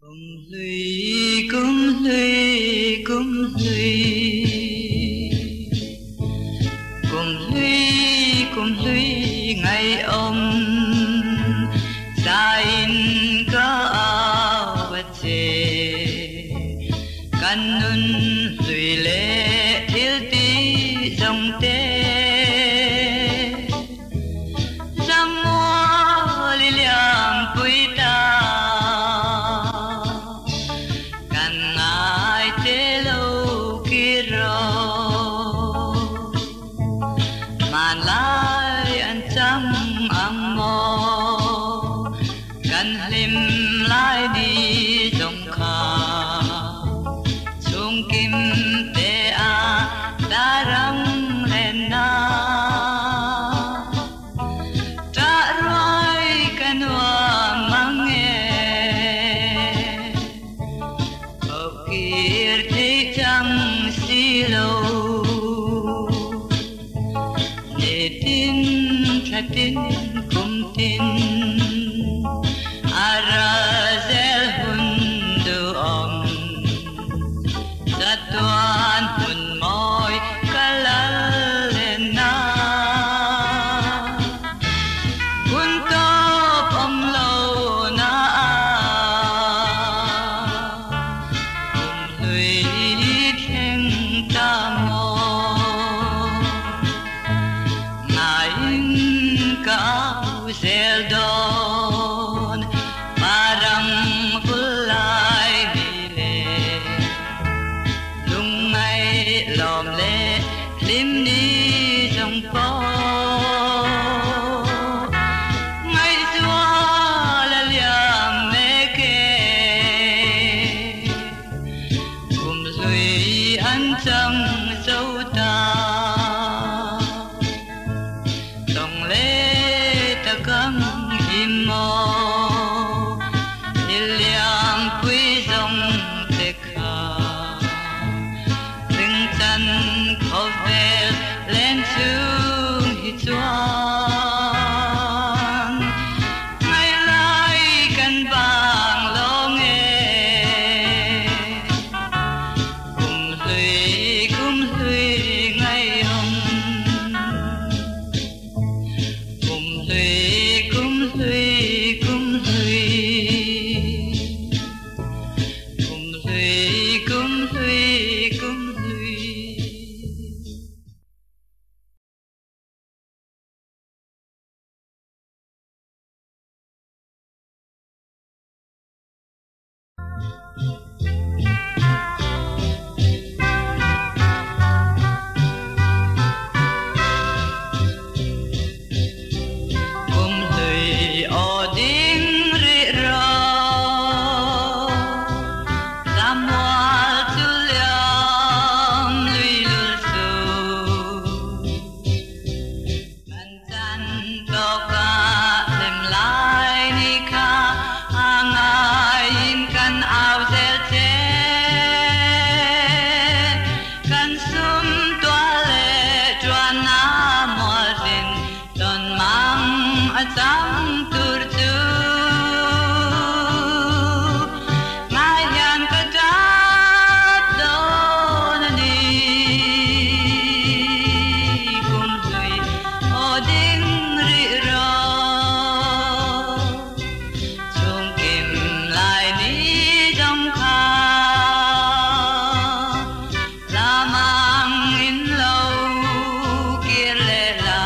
Cung lụy cung lụy ngày ông sain ka awache kanun lụy lệ thiếu tí dòng tê lim lai đi dòng khả chung kim tê a đã răng lên na trả roi căn hoa mang nghe ở kia thấy chẳng xí lâu để tin thật tin cũng tin Arazel hundu om Satuan hun moy kalalena Kuntop om lo na lụy khen ta mo Ngayon ka zel don Parang kulay nile Lungay lom le lim ni dòng po Ngay xua là liam mê kê Cùng lụy ăn trong sâu ta Tổng lê ta cắm im mô khâu về lên xuống hít xoan ngày lai căn vàng lo nghe cùng lụy ngày ông cùng lụy cùng lụy cùng lụy Sang turtu ngayan kadat donani kumlui oding riro chung kim lai ni dòng kha lamang in lâu kia lệ la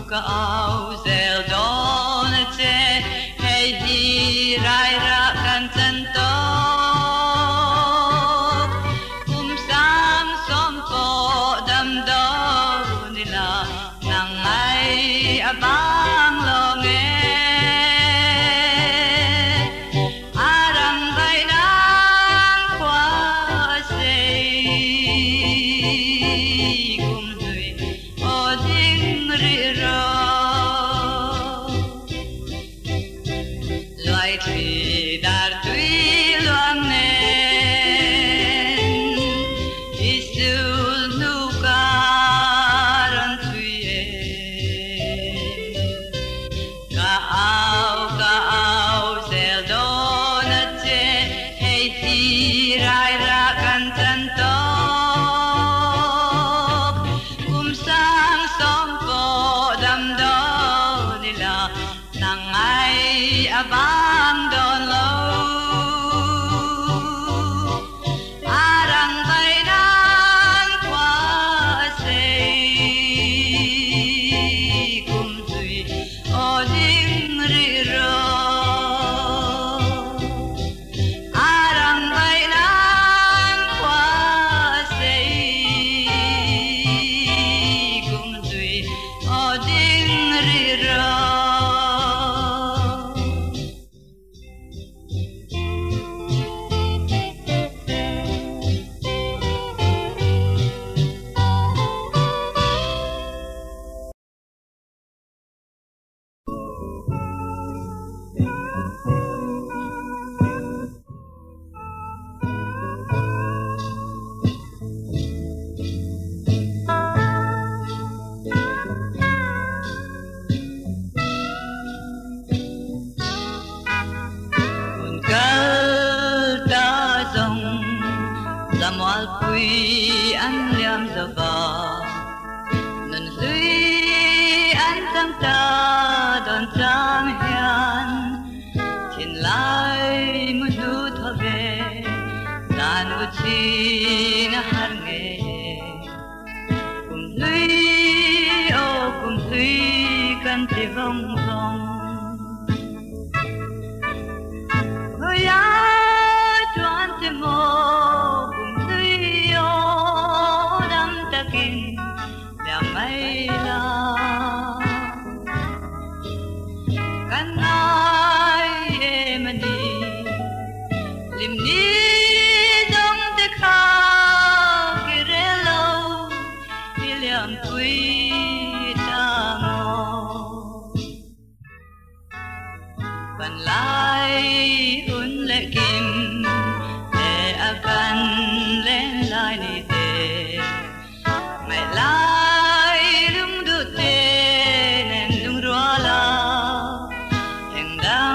Ka nang ai abang lo nghe arang bay nang qua say kum tui o ding ri ro loài thủy dar tui loang nè abang don lo arang bay nang qua say kum tui o ding ri ro arang bay nang qua say kum tui o ding ri ro Moal pui an liam zava nan lui an tang ta don tang hian chin lai mu nu tho ve lan u chi na har nge kum lui kan ti vong vong ya chuan ti mo lai un lệ kim để akan lên lai ni te mai lai lung du te nên lung rua la heng da